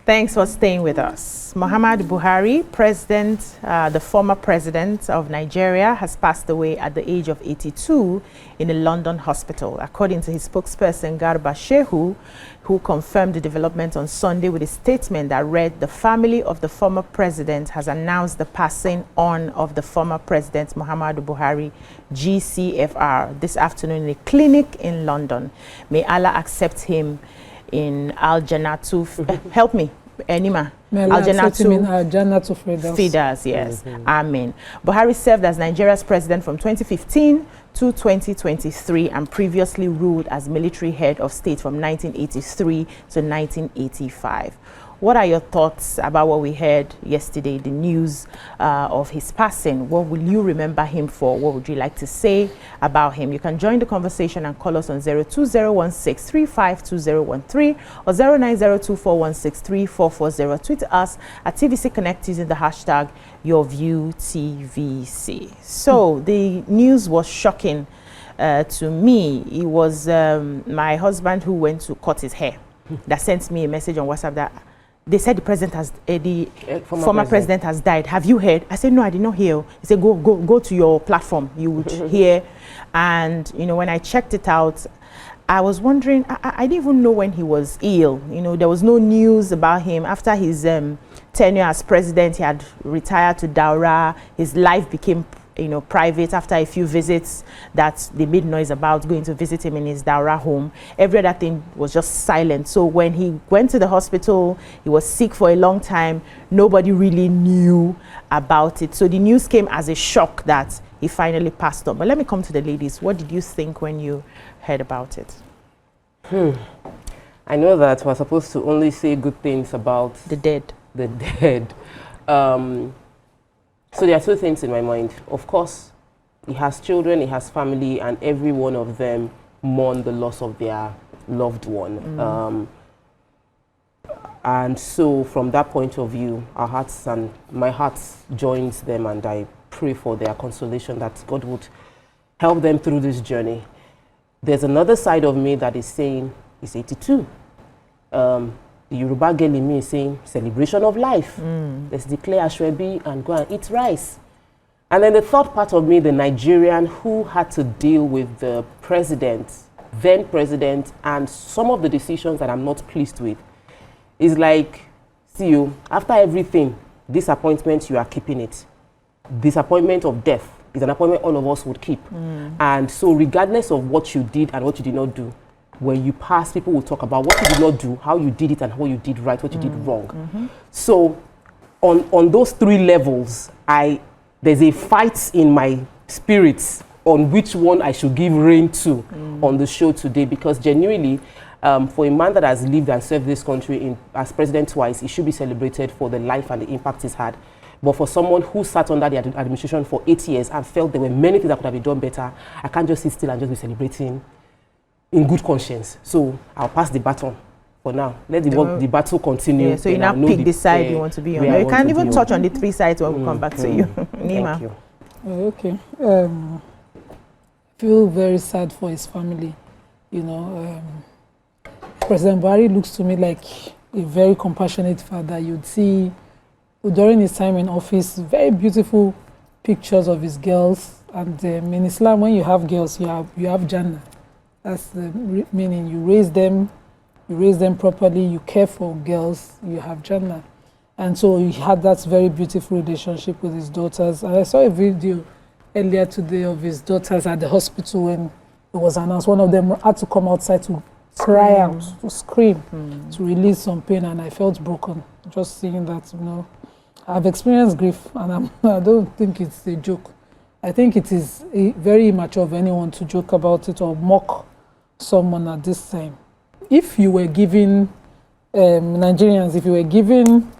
Thanks for staying with us. Muhammadu Buhari, the former president of Nigeria, has passed away at the age of 82 in a London hospital. According to his spokesperson, Garba Shehu, who confirmed the development on Sunday with a statement that read, "The family of the former president has announced the passing on of the former president Muhammadu Buhari, GCFR, this afternoon in a clinic in London. May Allah accept him in Al-Jannatu." Help me, Enima. Al-Jannatu Fidas, yes. Amen. Buhari served as Nigeria's president from 2015 to 2023 and previously ruled as military head of state from 1983 to 1985. What are your thoughts about what we heard yesterday, the news of his passing? What will you remember him for? What would you like to say about him? You can join the conversation and call us on 02016352013 or 09024163440. Tweet us at TVC Connect using the hashtag YourViewTVC. So the news was shocking to me. It was my husband who went to cut his hair that sent me a message on WhatsApp that they said the president has, the former president has died. Have you heard? I said, no, I did not hear. He said, go to your platform. You would hear. And, you know, when I checked it out, I was wondering, I didn't even know when he was ill. You know, there was no news about him. After his tenure as president, he had retired to Daura. His life became, you know, private after a few visits that they made noise about going to visit him in his Daura home. Every other thing was just silent. So when he went to the hospital, he was sick for a long time. Nobody really knew about it. So the news came as a shock that he finally passed on. But let me come to the ladies. What did you think when you heard about it? I know that we're supposed to only say good things about the dead. The dead. So there are two things in my mind. Of course, he has children, he has family, and every one of them mourn the loss of their loved one. And so from that point of view, our hearts and my heart joins them, and I pray for their consolation, that God would help them through this journey. There's another side of me that is saying he's 82. The Yoruba girl in me is saying celebration of life. Let's declare Ashwebi and go and eat rice. And then the third part of me, the Nigerian who had to deal with the president, then president, and some of the decisions that I'm not pleased with, is like, see you, after everything, disappointment, you are keeping it. Disappointment of death is an appointment all of us would keep. And so regardless of what you did and what you did not do, when you pass, people will talk about what you did not do, how you did it, and how you did right, what you did wrong. So on those three levels, there's a fight in my spirits on which one I should give rein to on the show today, because genuinely, for a man that has lived and served this country as president twice, he should be celebrated for the life and the impact he's had. But for someone who sat under the administration for 8 years and felt there were many things that could have been done better, I can't just sit still and just be celebrating in good conscience. So I'll pass the baton for now. Let the battle continue. Yeah, so you now pick the side you want to be on. You can even touch on the three sides when we come back to you. Nima. Thank you. Okay. I feel very sad for his family. You know, President Buhari looks to me like a very compassionate father. You'd see during his time in office very beautiful pictures of his girls. And in Islam, when you have girls, you have Jannah. That's the meaning. You raise them properly, you care for girls, you have Jannah. And so he had that very beautiful relationship with his daughters. And I saw a video earlier today of his daughters at the hospital when it was announced. One of them had to come outside to cry out, to scream, to release some pain, and I felt broken just seeing that. You know, I've experienced grief, and I don't think it's a joke. I think it is very immature of anyone to joke about it or mock someone at this time. If you were giving Nigerians, if you were giving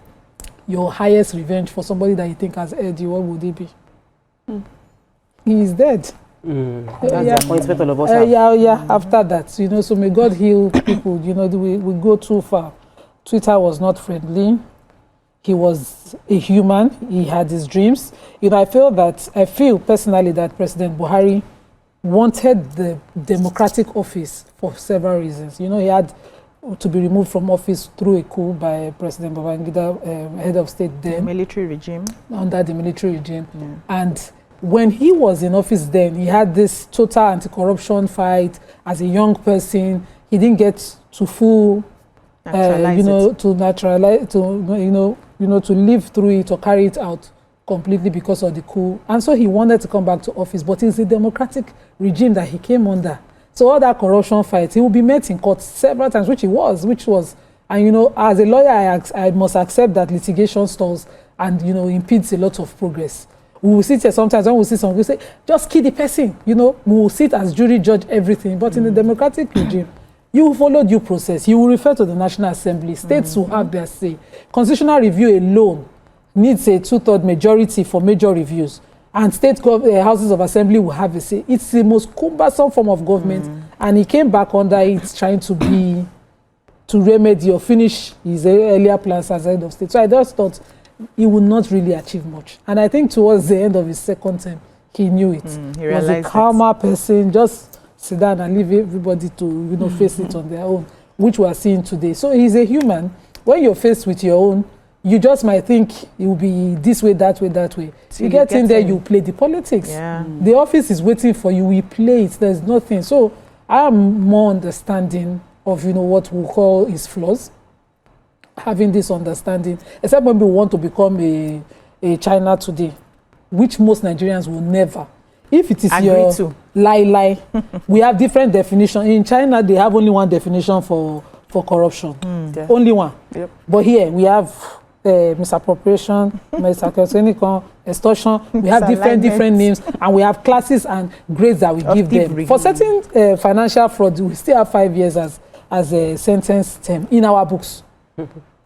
your highest revenge for somebody that you think has erred you, what would it be? He is dead. That's the appointment all of us have. After that, you know, so may God heal people. You know, we go too far. Twitter was not friendly. He was a human. He had his dreams. You know, I feel personally that President Buhari wanted the democratic office for several reasons. You know, he had to be removed from office through a coup by President Babangida, head of state then. Military regime. Under the military regime. Yeah. And when he was in office then, he had this total anti-corruption fight. As a young person, he didn't get to full, to naturalize, to live through it or carry it out completely because of the coup. And so he wanted to come back to office, but it's the democratic regime that he came under. So all that corruption fight, he will be met in court several times, which was, and as a lawyer, I must accept that litigation stalls and, impedes a lot of progress. We will sit here sometimes when we see someone, we say, just kill the person, we will sit as jury, judge everything. But in the democratic regime, you will follow due process. You will refer to the National Assembly. States will have their say. Constitutional review alone needs a 2/3 majority for major reviews. And state houses of assembly will have a say. It's the most cumbersome form of government. And he came back under it trying to remedy or finish his earlier plans as head of state. So I just thought he would not really achieve much. And I think towards the end of his second term, he knew it. He was a calmer person, just sit down and leave everybody to face it on their own, which we are seeing today. So he's a human. When you're faced with your own, you just might think it will be this way, that way, that way. So you get in there, you play the politics. Yeah. The office is waiting for you, we play it, there's nothing. So I am more understanding of what we call his flaws, having this understanding, except when we want to become a China today, which most Nigerians will never. If it is your lie, we have different definitions. In China, they have only one definition for corruption. Only one. Yep. But here, we have misappropriation, misappropriation, extortion. We have different names, and we have classes and grades that we give them. For certain financial fraud, we still have 5 years as a sentence term in our books,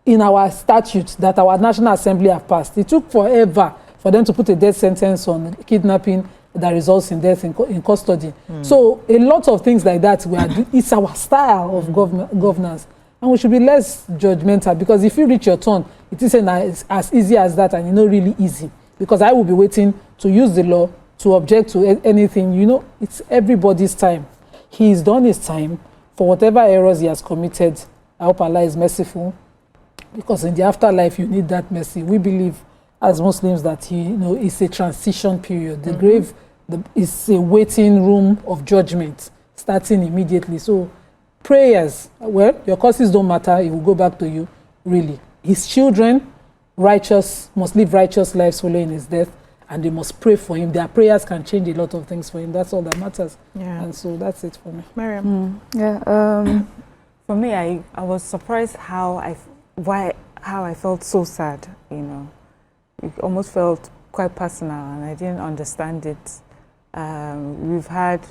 in our statutes that our National Assembly have passed. It took forever for them to put a death sentence on kidnapping that results in death in custody. So a lot of things like that, it's our style of governance. And we should be less judgmental, because if you reach your turn, it isn't as easy as that, and it's not really easy. Because I will be waiting to use the law to object to anything. It's everybody's time. He's done his time for whatever errors he has committed. I hope Allah is merciful, because in the afterlife, you need that mercy. We believe as Muslims that it's a transition period. The grave is a waiting room of judgment starting immediately. So prayers, your causes don't matter, it will go back to you, really. His children, must live righteous lives following his death, and they must pray for him. Their prayers can change a lot of things for him. That's all that matters. Yeah. And so that's it for me. Mariam. For me, I was surprised how I felt so sad, It almost felt quite personal, and I didn't understand it. We've had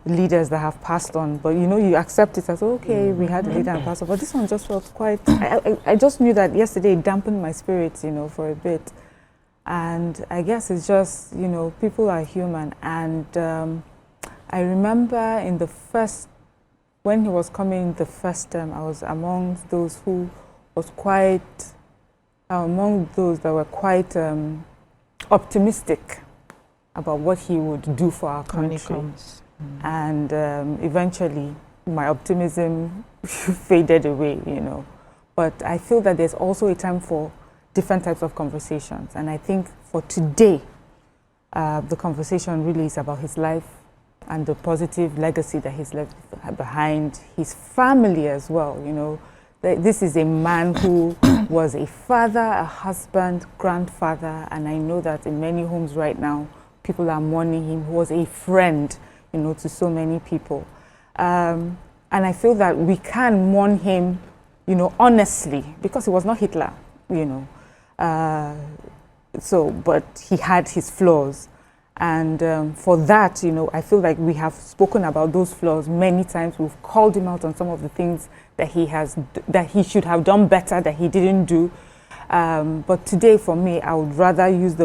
leaders that have passed on, but you accept it as, okay, we had a leader and passed on. But this one just felt quite, I just knew that yesterday it dampened my spirits, for a bit. And I guess it's just, people are human. And I remember when he was coming the first term, I was among those who was quite, among those that were quite optimistic about what he would do for our country. And eventually, my optimism faded away, But I feel that there's also a time for different types of conversations. And I think for today, the conversation really is about his life and the positive legacy that he's left behind, his family as well, This is a man who was a father, a husband, grandfather, and I know that in many homes right now, people are mourning him. He was a friend, to so many people. And I feel that we can mourn him, honestly, because he was not Hitler, but he had his flaws. And for that, I feel like we have spoken about those flaws many times. We've called him out on some of the things that he should have done better, that he didn't do. But today, for me, I would rather use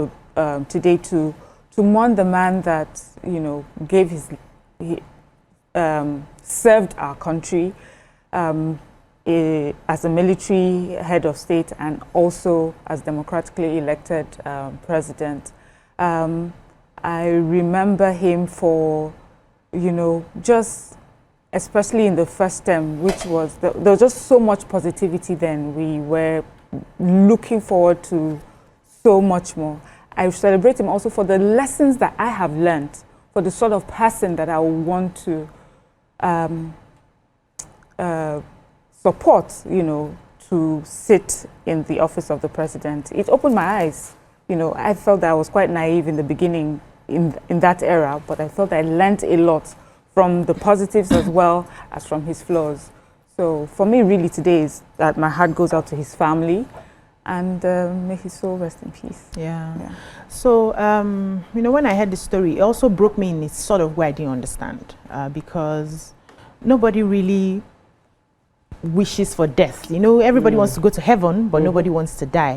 today to mourn the man that served our country as a military head of state and also as democratically elected president. I remember him for, just especially in the first term, which was, there was just so much positivity then. We were looking forward to so much more. I celebrate him also for the lessons that I have learned, for the sort of person that I want to support, you know, to sit in the office of the president. It opened my eyes. You know, I felt that I was quite naive in the beginning in that era, but I felt I learned a lot from the positives as well as from his flaws. So for me, really today is that my heart goes out to his family, and may his soul rest in peace. Yeah. So, you know, when I heard the story, it also broke me in a sort of way I didn't understand, because nobody really wishes for death. You know, everybody wants to go to heaven, but nobody wants to die.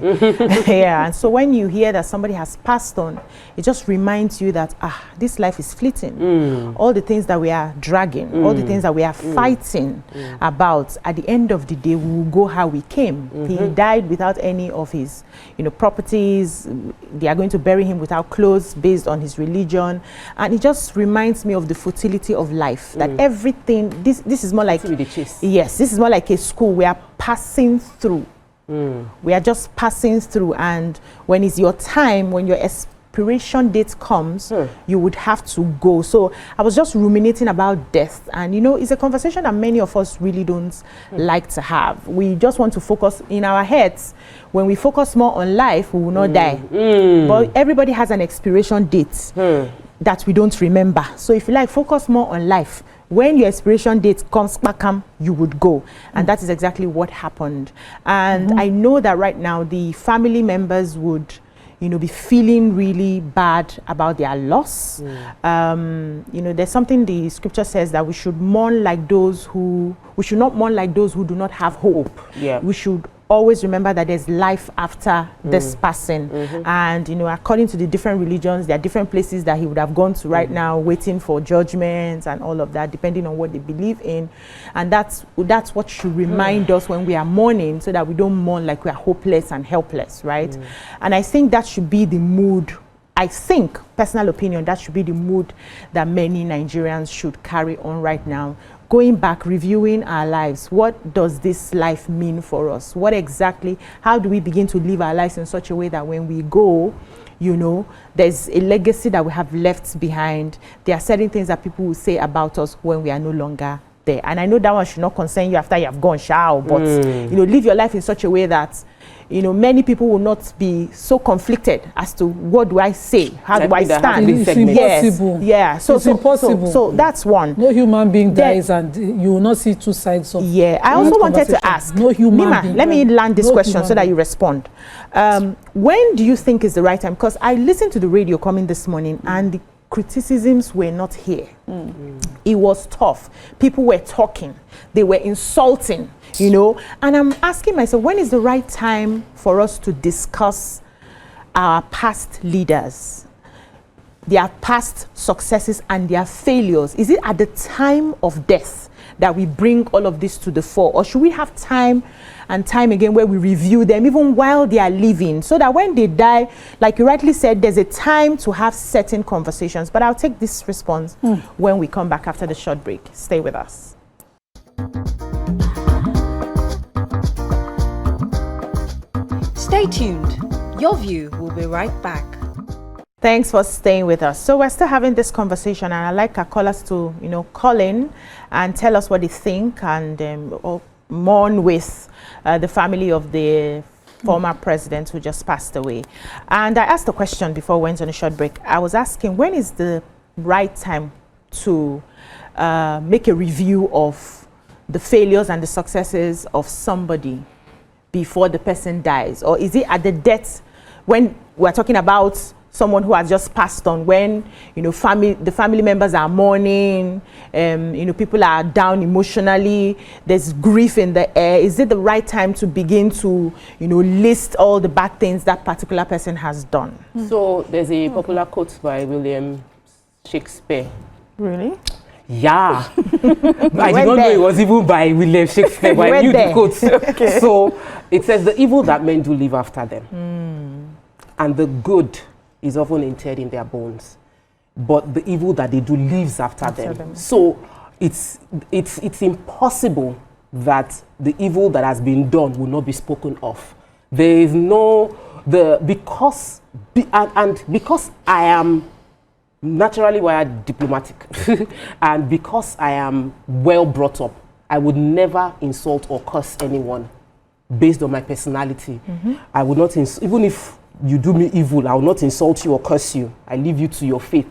Yeah, and so when you hear that somebody has passed on, it just reminds you that, this life is fleeting. All the things that we are dragging, all the things that we are fighting about, at the end of the day, we will go how we came. He died without any of his, you know, properties. They are going to bury him without clothes based on his religion. And it just reminds me of the futility of life, that everything, this is more like, yes, this is more like a school. We are passing through. We are just passing through, and when it's your time, when your expiration date comes, you would have to go. So I was just ruminating about death, and you know, it's a conversation that many of us really don't like to have. We just want to focus in our heads. When we focus more on life, we will not die. But everybody has an expiration date that we don't remember. So if you like, focus more on life. When your expiration date comes back, you would go. And that is exactly what happened. And I know that right now the family members would, you know, be feeling really bad about their loss. You know, there's something the scripture says that we should mourn like those who, we should not mourn like those who do not have hope. We should always remember that there's life after this person. And, you know, according to the different religions, there are different places that he would have gone to right now, waiting for judgments and all of that, depending on what they believe in. And that's what should remind us when we are mourning, so that we don't mourn like we are hopeless and helpless, right? And I think that should be the mood. I think, personal opinion, that should be the mood that many Nigerians should carry on right now. Going back, reviewing our lives. What does this life mean for us? What exactly, how do we begin to live our lives in such a way that when we go, you know, there's a legacy that we have left behind. There are certain things that people will say about us when we are no longer there. And I know that one should not concern you after you have gone, but, you know, live your life in such a way that, you know, many people will not be so conflicted as to what do I say, how do I stand. It's impossible. Yeah, so it's impossible. So that's one. No human being dies, and you will not see two sides of. Yeah, I also wanted to ask, no human Nima, being. let me land this question so that you respond. When do you think is the right time? Because I listened to the radio coming this morning, and the criticisms were not here. It was tough. People were talking. They were insulting, you know. And I'm asking myself, when is the right time for us to discuss our past leaders, their past successes and their failures? Is it at the time of death that we bring all of this to the fore? Or should we have time and time again where we review them even while they are living, so that when they die, like you rightly said, there's a time to have certain conversations? But I'll take this response when we come back after the short break. Stay with us. Stay tuned. Your View will be right back. Thanks for staying with us. So we're still having this conversation, and I'd like our callers to, you know, call in and tell us what they think, and mourn with the family of the former president who just passed away. And I asked a question before we went on a short break. I was asking, when is the right time to make a review of the failures and the successes of somebody before the person dies? Or is it at the death, when we're talking about someone who has just passed on, when, you know, the family members are mourning, you know, people are down emotionally, there's grief in the air? Is it the right time to begin to, you know, list all the bad things that particular person has done? So there's a popular quote by William Shakespeare. Really? Yeah. I did not know it was even by William Shakespeare, but I knew the quote. Okay. So it says, the evil that men do live after them, and the good is often interred in their bones, but the evil that they do lives after them. So it's impossible that the evil that has been done will not be spoken of. There is no, because I am naturally wired diplomatic and because I am well brought up, I would never insult or curse anyone based on my personality. I would not, even if you do me evil, I will not insult you or curse you. I leave you to your fate.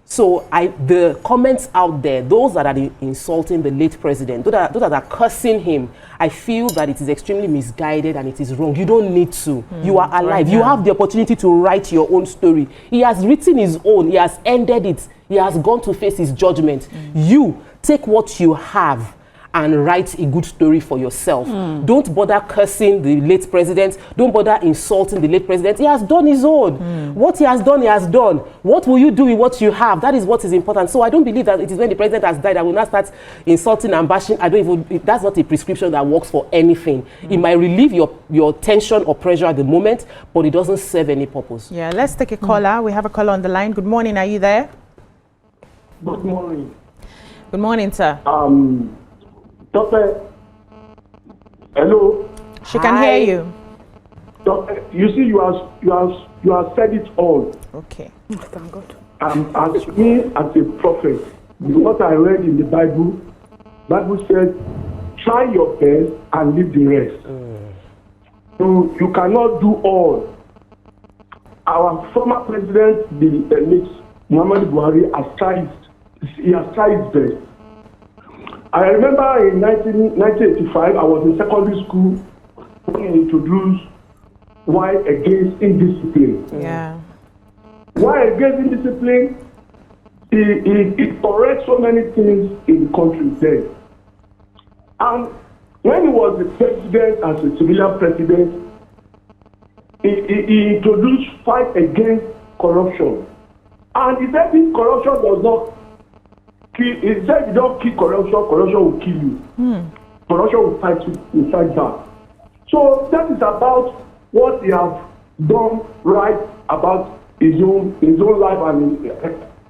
So the comments out there, those that are insulting the late president, those that are cursing him, I feel that it is extremely misguided and it is wrong. You don't need to. You are alive. Right, you have the opportunity to write your own story. He has written his own. He has ended it. He has gone to face his judgment. You take what you have and write a good story for yourself. Don't bother cursing the late president. Don't bother insulting the late president. He has done his own. What he has done, he has done. What will you do with what you have? That is what is important. So I don't believe that it is when the president has died, I will not start insulting and bashing. That's not a prescription that works for anything. It might relieve your tension or pressure at the moment, but it doesn't serve any purpose. Yeah, let's take a caller. We have a caller on the line. Good morning. Are you there? Good morning. Good morning, sir. Doctor, hello. She can hear you. Doctor, you see, you have said it all. Okay. Thank God. As me as a prophet, what I read in the Bible said, try your best and leave the rest. So you cannot do all. Our former president, the late Muhammadu Buhari, has tried his best. I remember in 1985, I was in secondary school when he introduced why against indiscipline. Yeah. Why against indiscipline? It corrects so many things in the country then. And when he was the president, as a civilian president, he introduced fight against corruption. And he said if corruption does not he said, you don't kill corruption, corruption will kill you. Corruption will fight back. So that is about what he has done right about his own life and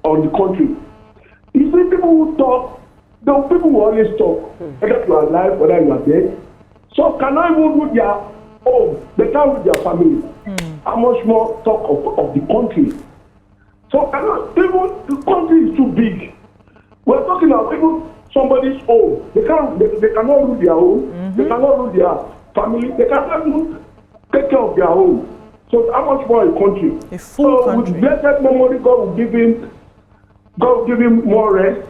on the country. You see, people who talk, the people who always talk, whether you are alive, whether you are dead. So cannot even do their own, they can't do their family. How much more talk of the country? So cannot, even the country is too big. We're talking about people, somebody's home. They cannot rule their home. They cannot rule their family. They cannot even take care of their home. So how much more a country? A full country. With blessed memory, God will give him more rest.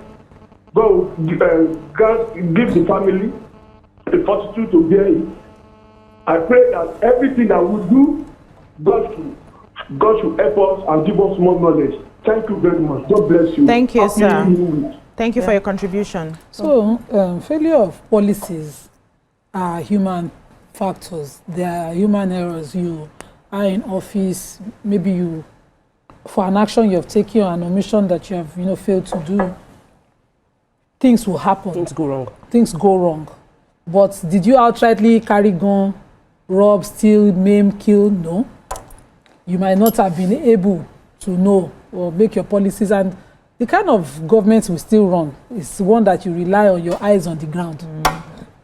God will give the family the fortitude to bear it. I pray that everything that we do, God should help us and give us more knowledge. Thank you very much. God bless you. Thank you, Happy sir. New Week. Thank you for your contribution. So, failure of policies are human factors. They are human errors. You are in office, maybe for an action you have taken or an omission that you have, failed to do, things will happen. Things go wrong. Things go wrong. But did you outrightly carry gun, rob, steal, maim, kill? No. You might not have been able to know or make your policies, and the kind of government we still run is one that you rely on your eyes on the ground.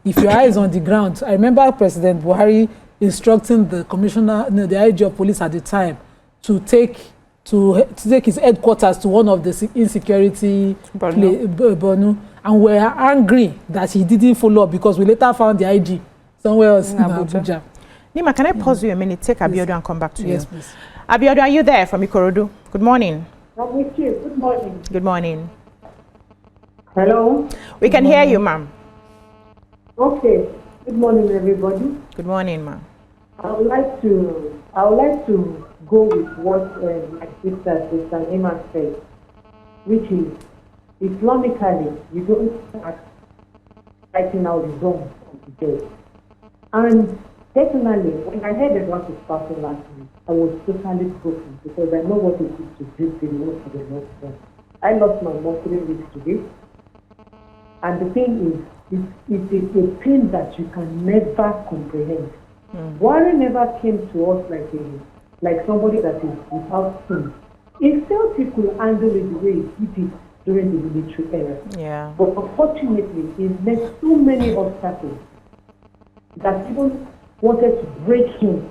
If your eyes on the ground, I remember President Buhari instructing the commissioner, the IG of police at the time, to take his headquarters to one of the insecurity Borno, and we are angry that he didn't follow up because we later found the IG somewhere else in Abuja. Nima, can I pause you a minute? Take Abiodun and come back to you. Yes, please. Abiodun, are you there from Ikorodu? Good morning. I'm with you. Good morning. Good morning. Hello. We can hear you, ma'am. Okay. Good morning, everybody. Good morning, ma'am. I would like to go with what my sister, Sister Emma said, which is Islamically, you don't start writing out the wrong of the day. And personally, when I heard about this person last week, I was totally broken because I know what it is to do the most of the next. I lost my mom 3 weeks today. And the thing is, it's a pain that you can never comprehend. Buhari never came to us like somebody that is without sin. He felt he could handle it the way he did it. during the military era. Yeah. But unfortunately, it met so many obstacles that people wanted to break him.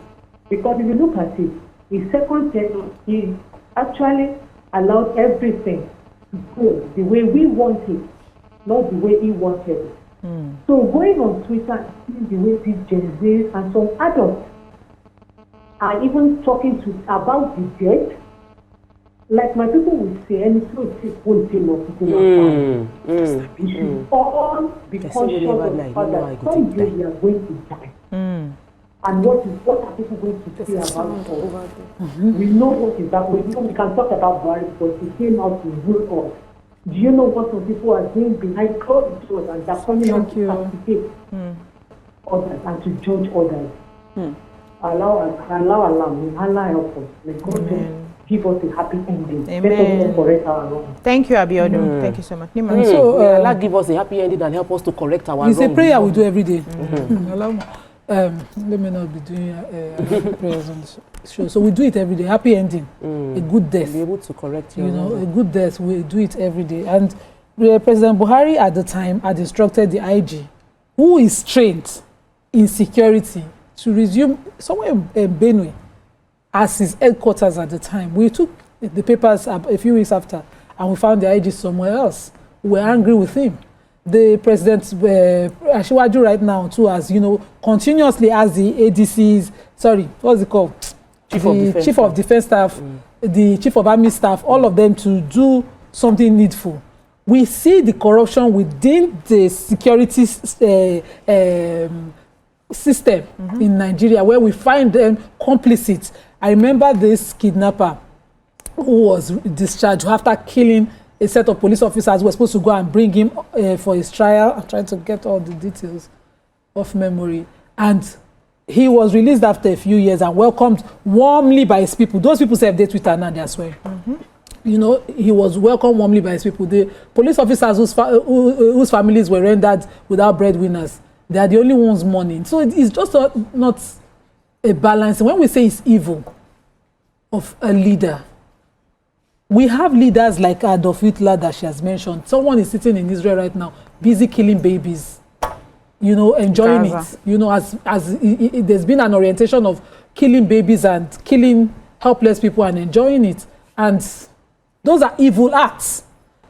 Because if you look at it, his second term, he actually allowed everything to go the way we want it, not the way he wanted it. So going on Twitter and seeing the way these Gen Zs and some adults are even talking about the dead, like my people would say, and it's not take one thing or it should all be conscious of the fact that someday we are going to die. And what are people going to say about us? We know what is that. We can talk about Buhari because he came out to rule us. Do you know what some people are doing behind closed doors and they're coming out to participate others and to judge others? Allah help us. May God give us a happy ending. Let us correct our wrongs. Thank you, Abiodun. Thank you so much. So Allah give us a happy ending and help us to correct our wrongs. It's a prayer we do every day. Let me not be doing prayers on the show. So we do it every day. Happy ending, a good death. Be able to correct your a good death. We do it every day. And President Buhari at the time had instructed the IG, who is trained in security, to resume somewhere in Benue as his headquarters at the time. We took the papers a few weeks after, and we found the IG somewhere else. We were angry with him. The president, Asiwaju right now too, has, continuously as the ADCs, what's it called? Chief of Defense Staff, the Chief of Army Staff, all of them to do something needful. We see the corruption within the security system in Nigeria, where we find them complicit. I remember this kidnapper who was discharged after killing a set of police officers who were supposed to go and bring him for his trial. I'm trying to get all the details of memory. And he was released after a few years and welcomed warmly by his people. Those people said they Twitter now, they swear. He was welcomed warmly by his people. The police officers whose families were rendered without breadwinners, they are the only ones mourning. So it's just not a balance. When we say it's evil of a leader, we have leaders like Adolf Hitler that she has mentioned. Someone is sitting in Israel right now, busy killing babies, enjoying Gaza. It. There's been an orientation of killing babies and killing helpless people and enjoying it. And those are evil acts.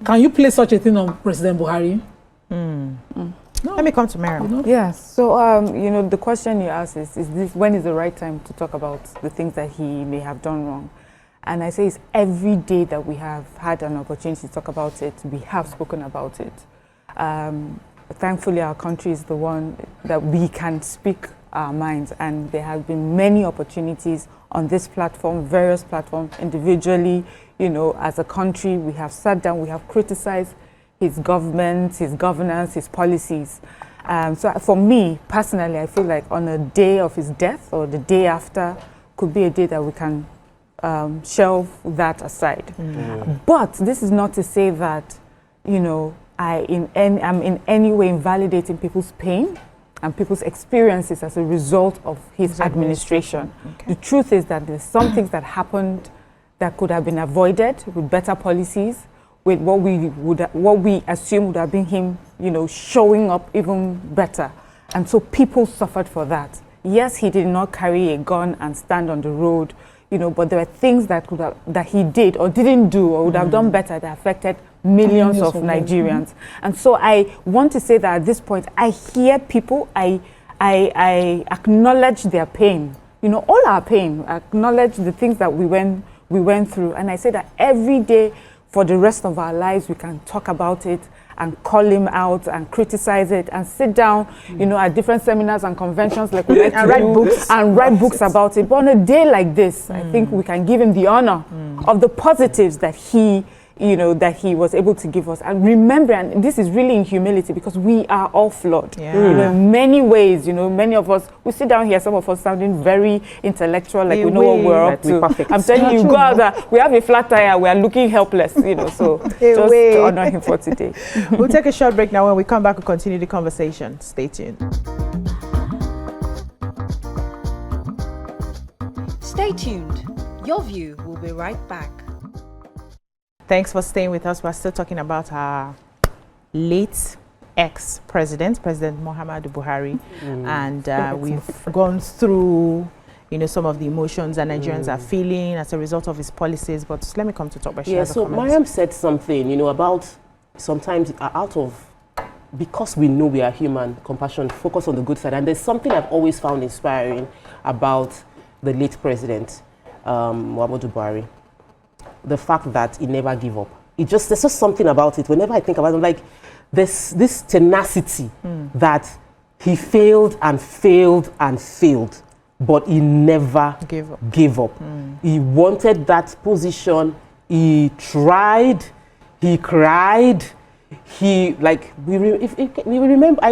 Can you play such a thing on President Buhari? No. Let me come to Miriam. Yes. So, the question you asked is this, when is the right time to talk about the things that he may have done wrong? And I say it's every day that we have had an opportunity to talk about it, we have spoken about it. Thankfully, our country is the one that we can speak our minds, and there have been many opportunities on this platform, various platforms, individually, as a country. We have sat down, we have criticized his government, his governance, his policies. So for me, personally, I feel like on a day of his death or the day after could be a day that we can shelve that aside. But this is not to say that, I'm in any way invalidating people's pain and people's experiences as a result of his administration. Okay. The truth is that there's some things that happened that could have been avoided with better policies, with what we assume would have been him, showing up even better. And so people suffered for that. Yes, he did not carry a gun and stand on the road, but there were things that he did or didn't do or would have done better that affected millions of Nigerians. And so I want to say that at this point, I hear people, I acknowledge their pain, all our pain, acknowledge the things that we went through. And I say that every day for the rest of our lives, we can talk about it and call him out and criticize it and sit down, at different seminars and conventions like we like to write books about it. But on a day like this, I think we can give him the honor of the positives that he was able to give us. And remember, and this is really in humility, because we are all flawed. In many ways, many of us, we sit down here, some of us sounding very intellectual, like we know what we're up to. I'm telling you, God, we have a flat tire, we are looking helpless, so just to honor him for today. We'll take a short break now. When we come back, we'll continue the conversation. Stay tuned. Stay tuned. Your View will be right back. Thanks for staying with us. We're still talking about our late ex-president, President Muhammadu Buhari, and we've gone through, some of the emotions that Nigerians are feeling as a result of his policies. But let me come to talk about. Yeah. So Mariam said something, about sometimes because we know we are human, compassion, focus on the good side. And there's something I've always found inspiring about the late president, Muhammadu Buhari. The fact that he never gave up. There's just something about it. Whenever I think about it, I'm like, there's this tenacity that he failed and failed and failed, but he never gave up. He wanted that position. He tried. He cried. I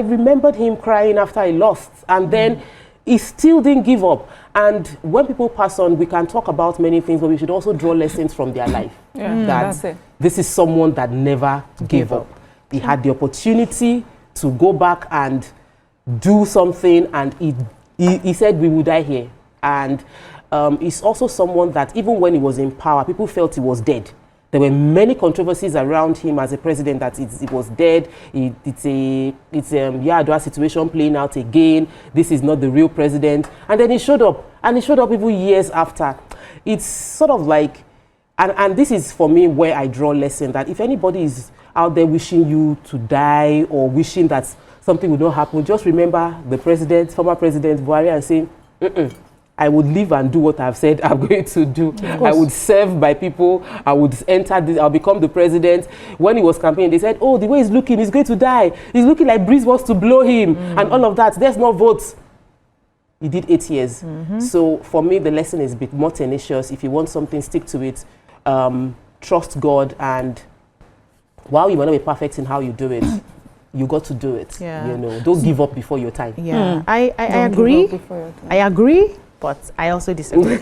remembered him crying after he lost, and then he still didn't give up. And when people pass on, we can talk about many things, but we should also draw lessons from their life. That's it. This is someone that never gave up. He had the opportunity to go back and do something, and he said, we will die here. And he's also someone that even when he was in power, people felt he was dead. There were many controversies around him as a president that it was dead. It's a Yar'Adua situation playing out again. This is not the real president. And then he showed up, and he showed up even years after. It's sort of like, and this is for me where I draw lesson that if anybody is out there wishing you to die or wishing that something would not happen, just remember the president, former president Buhari, and say, I would live and do what I've said I'm going to do. I would serve my people. I would enter this. I'll become the president. When he was campaigning, they said, oh, the way he's looking, he's going to die. He's looking like breeze wants to blow him and all of that. There's no votes. He did 8 years. So for me, the lesson is a bit more tenacious. If you want something, stick to it. Trust God. And while you might not be perfect in how you do it, you got to do it. Don't give up before your time. I agree. I agree. But I also disagree.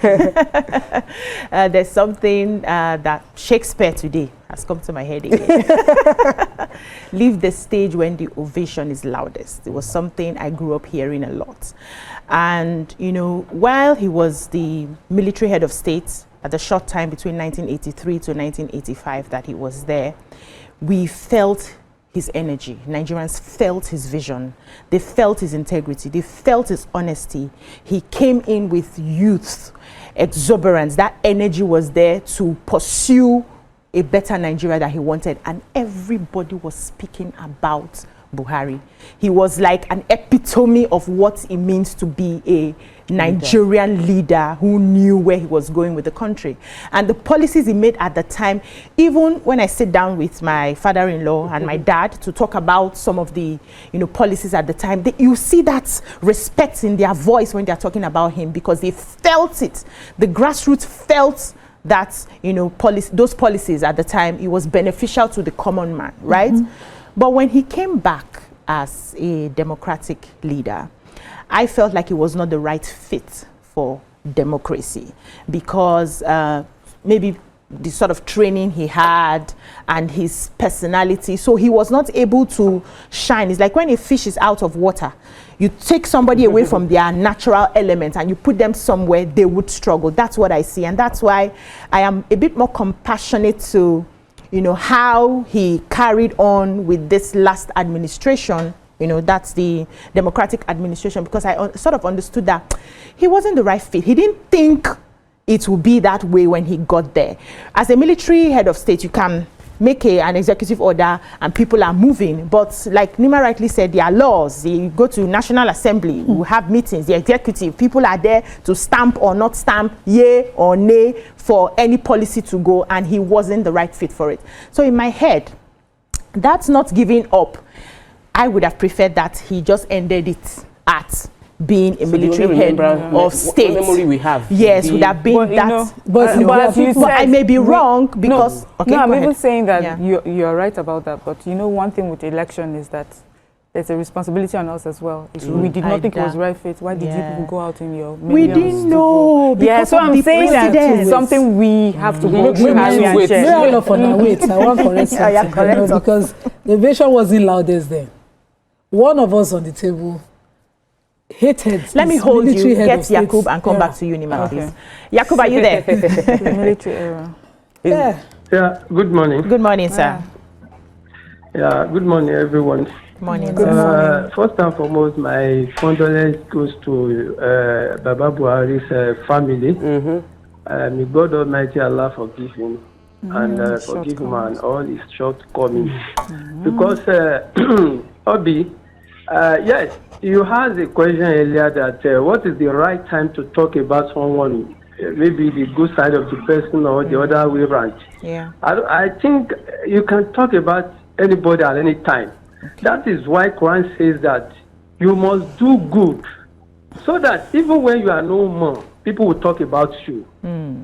There's something that Shakespeare today has come to my head again. Leave the stage when the ovation is loudest. It was something I grew up hearing a lot. And, while he was the military head of state at the short time between 1983 to 1985 that he was there, we felt his energy. Nigerians felt his vision. They felt his integrity. They felt his honesty. He came in with youth, exuberance. That energy was there to pursue a better Nigeria that he wanted. And everybody was speaking about Buhari. He was like an epitome of what it means to be a Nigerian leader who knew where he was going with the country. And the policies he made at the time, even when I sit down with my father-in-law and my dad to talk about some of the policies at the time, you see that respect in their voice when they're talking about him, because they felt it. The grassroots felt that those policies at the time, it was beneficial to the common man, right? But when he came back as a democratic leader, I felt like he was not the right fit for democracy, because maybe the sort of training he had and his personality, so he was not able to shine. It's like when a fish is out of water, you take somebody away from their natural element and you put them somewhere, they would struggle. That's what I see, and that's why I am a bit more compassionate to how he carried on with this last administration. That's the democratic administration, because I sort of understood that he wasn't the right fit. He didn't think it would be that way when he got there. As a military head of state, you can make an executive order and people are moving. But like Nima rightly said, there are laws. You go to National Assembly, you have meetings, the executive, people are there to stamp or not stamp, yay or nay, for any policy to go, and he wasn't the right fit for it. So in my head, that's not giving up. I would have preferred that he just ended it at being a military head of state. What memory we have. Yes, would have been that. But I may be wrong, because... I'm even saying that you're right about that. But one thing with election is that there's a responsibility on us as well. We did not think it was right fit. Why did you people go out in your millions? We didn't know. So I'm saying that it's something we have to go through. Wait, I want to correct something. Because the vision wasn't loudest then. One of us on the table hated. Let me hold you, get Yakub, and come back to you, Nima, please. Yakub, are you there? The military era. Yeah, good morning. Good morning, sir. Yeah, good morning, everyone. Morning. Good morning. First and foremost, my condolence goes to Baba Buhari's family. May God Almighty Allah forgive him and forgive him and all his shortcomings. Because, Obi, yes, you had a question earlier that what is the right time to talk about someone, maybe the good side of the person or the other way around. Yeah. I think you can talk about anybody at any time. Okay. That is why Quran says that you must do good, so that even when you are no more, people will talk about you.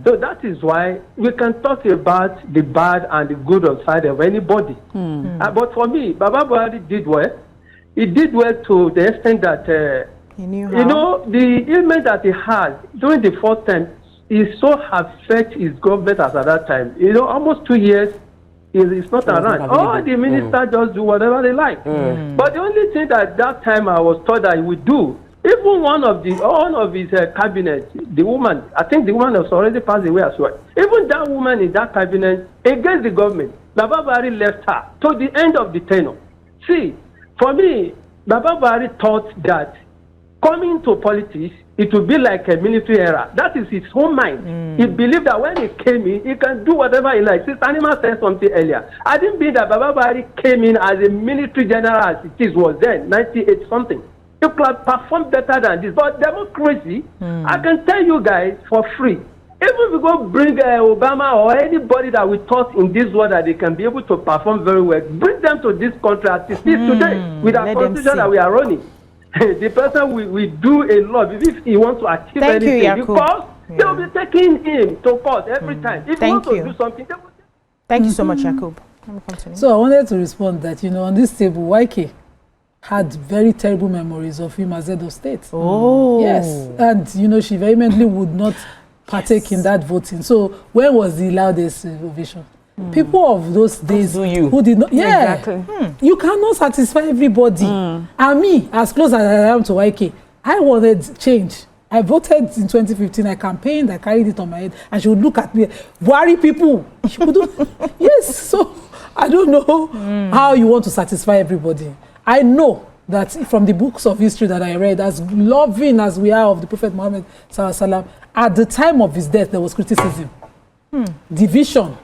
So that is why we can talk about the bad and the good side of anybody. But for me, Baba Buhari did well. He did well to the extent that He knew how. you know, the illness that he had during the first time is so affect his government as at that time. You know, almost 2 years. It's not around. All the ministers just do whatever they like. But the only thing that time I was told that he would do, even one of his cabinet, the woman, I think the woman has already passed away as well. Even that woman in that cabinet against the government, Baba Buhari left her to the end of the tenure. See, for me, Baba Buhari thought that coming to politics, it would be like a military era. That is his own mind. He believed that when he came in, he can do whatever he likes. Sister Anima said something earlier. I didn't mean that Baba Buhari came in as a military general as it is was then, 98 something. He could have performed better than this. But democracy, I can tell you guys for free. Even if we go bring Obama or anybody that we thought in this world that they can be able to perform very well, bring them to this country as it is today with our constitution that we are running. The person will do a lot if he wants to achieve anything, because they will be taking him to court every time. If he wants to do something, they will. Thank you so much, Yakub. So I wanted to respond that, you know, on this table, YK had very terrible memories of him as head of state. Oh. Yes. And, you know, she vehemently would not partake in that voting. So when was the loudest ovation? People of those days who did not, exactly. You cannot satisfy everybody. And me, as close as I am to YK, I wanted change. I voted in 2015, I campaigned, I carried it on my head, and she would look at me, worry people. She would do, yes, so I don't know how you want to satisfy everybody. I know that from the books of history that I read, as loving as we are of the Prophet Muhammad Sallallahu, at the time of his death, there was criticism, division.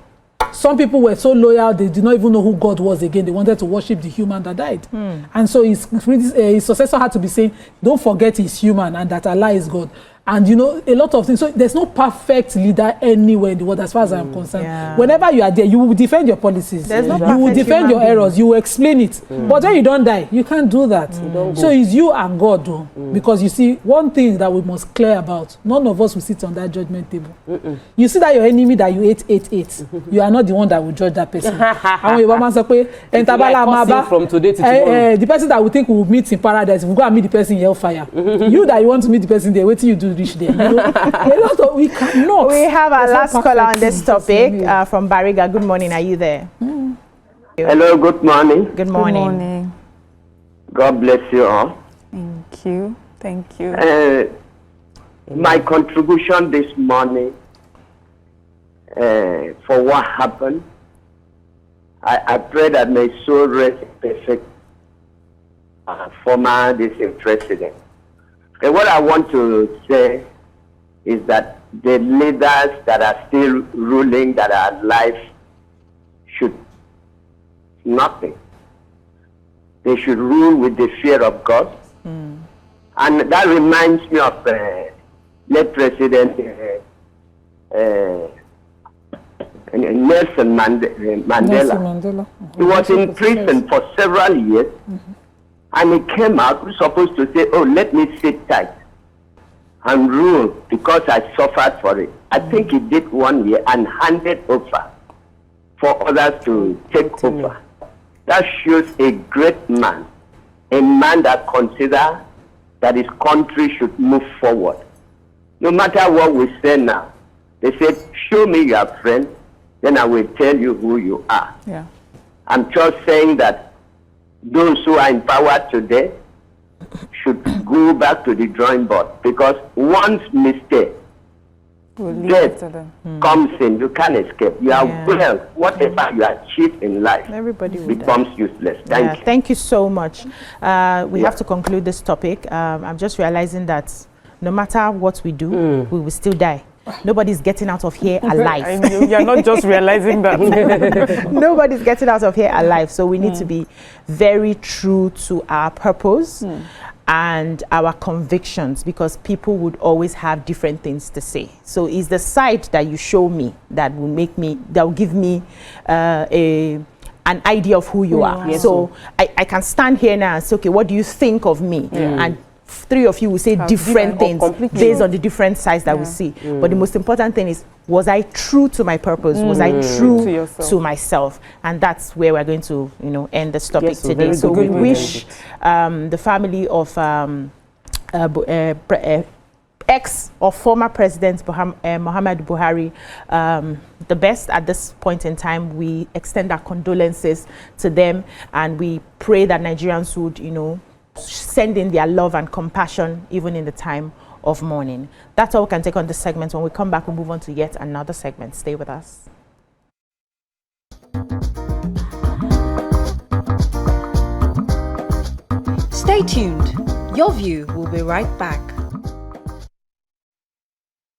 Some people were so loyal, they did not even know who God was again. They wanted to worship the human that died. And so his successor had to be saying, don't forget he's human and that Allah is God. And, you know, a lot of things. So there's no perfect leader anywhere in the world as far as I'm concerned. Yeah. Whenever you are there, you will defend your policies. There's no you will defend your errors. You will explain it. But when you don't die, you can't do that. So it's you and God, though. Because you see, one thing that we must clear about, none of us will sit on that judgment table. You see that your enemy that you ate, you are not the one that will judge that person. From today to tomorrow. The person that we think will meet in paradise, we'll go and meet the person in hellfire. You that you want to meet the person there, wait till you do reach there. You know? A lot of, we cannot. We have our last caller on this topic from Bariga. Good morning. Are you there? Hello. Good morning. Good morning. Good morning. God bless you all. Thank you. Thank you. My contribution this morning for what happened, I pray that may soul rest perfect former president. And what I want to say is that the leaders that are still ruling, that are alive, should nothing. They should rule with the fear of God. And that reminds me of late President Nelson Mandela. He was in prison for several years. And he came out, was supposed to say, oh, let me sit tight and rule because I suffered for it. I think he did 1 year and handed over for others to take over. That shows a great man, a man that considers that his country should move forward. No matter what we say now, they said, show me your friend, then I will tell you who you are. Yeah. I'm just saying that those who are in power today should go back to the drawing board, because one's mistake death comes in. You can't escape. You are well. Whatever you achieve in life becomes useless. Thank you. Thank you so much. We have to conclude this topic. I'm just realizing that no matter what we do, we will still die. Nobody's getting out of here alive. You're not just realizing that. Nobody's getting out of here alive. So we need to be very true to our purpose and our convictions, because people would always have different things to say. So it's the side that you show me that will give me an idea of who you are. Yes. So I can stand here now and say, okay, what do you think of me? And three of you will say different things based on the different sides that we see. But the most important thing is, was I true to my purpose? Was I true to myself? And that's where we're going to, end this topic today. So we wish the family of ex or former President Muhammadu Buhari the best at this point in time. We extend our condolences to them, and we pray that Nigerians would, send in their love and compassion even in the time of mourning. That's all we can take on this segment. When we come back, we'll move on to yet another segment. Stay with us. Stay tuned. Your View will be right back.